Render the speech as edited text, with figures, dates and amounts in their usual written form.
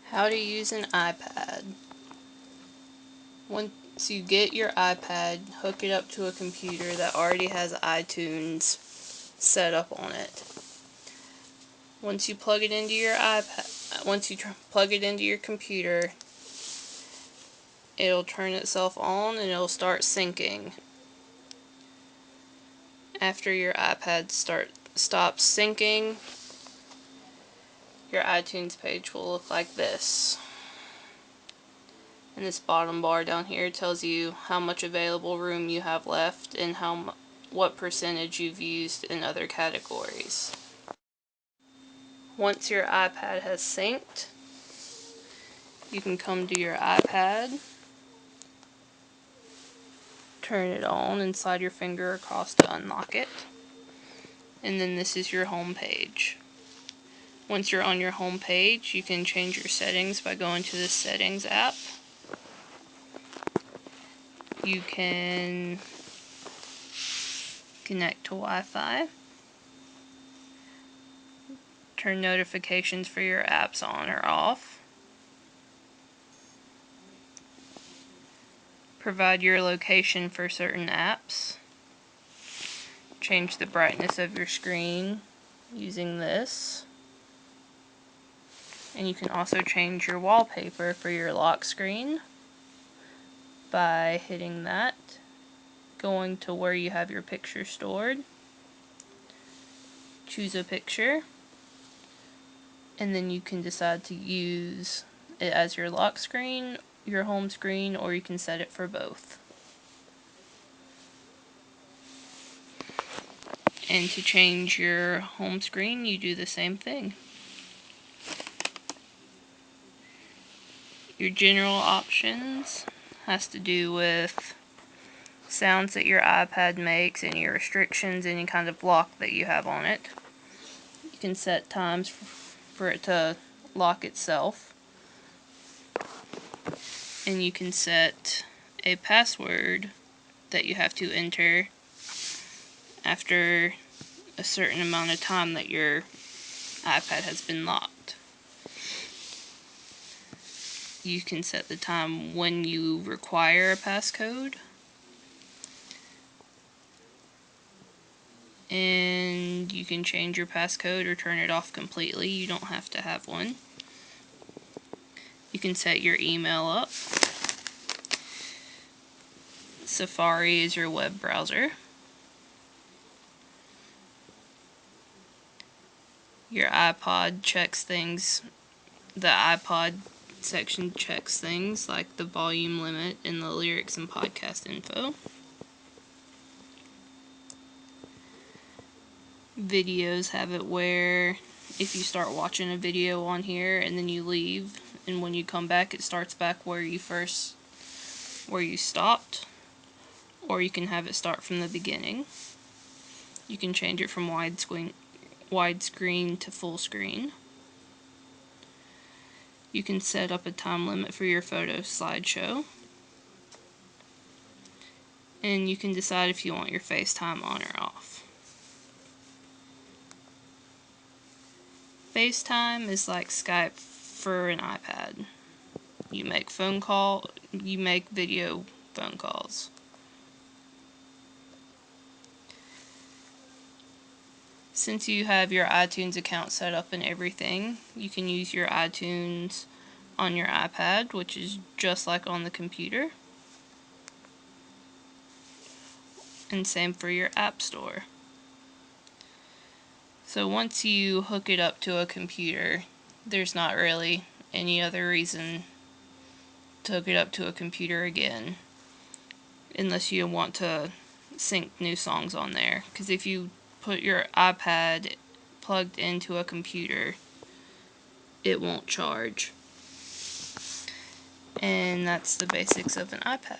How to use an iPad. Once you get your iPad, hook it up to a computer that already has iTunes set up on it. Once you plug it into your plug it into your computer, it'll turn itself on and it'll start syncing. After your iPad stops syncing, your iTunes page will look like this. And this bottom bar down here tells you how much available room you have left and what percentage you've used in other categories. Once your iPad has synced, you can come to your iPad, turn it on and slide your finger across to unlock it, and then this is your home page. Once you're on your home page, you can change your settings by going to the Settings app. You can connect to Wi-Fi, turn notifications for your apps on or off, provide your location for certain apps, change the brightness of your screen using this, and you can also change your wallpaper for your lock screen by hitting that, going to where you have your picture stored, choose a picture, and then you can decide to use it as your lock screen, your home screen, or you can set it for both. And to change your home screen, you do the same thing. Your general options has to do with sounds that your iPad makes, any restrictions, any kind of lock that you have on it. You can set times for it to lock itself. And you can set a password that you have to enter after a certain amount of time that your iPad has been locked. You can set the time when you require a passcode, and you can change your passcode or turn it off completely. You don't have to have one. You can set your email up. Safari is your web browser. Your iPod checks things. The iPod section checks things like the volume limit and the lyrics and podcast info. Videos have it where if you start watching a video on here and then you leave, and when you come back it starts back where you stopped, or you can have it start from the beginning. You can change it from widescreen to full screen. You can set up a time limit for your photo slideshow. And you can decide if you want your FaceTime on or off. FaceTime is like Skype for an iPad. You make video phone calls. Since you have your iTunes account set up and everything, you can use your iTunes on your iPad, which is just like on the computer. And same for your App Store. So once you hook it up to a computer, there's not really any other reason to hook it up to a computer again, unless you want to sync new songs on there. Because if you put your iPad plugged into a computer, it won't charge. And that's the basics of an iPad.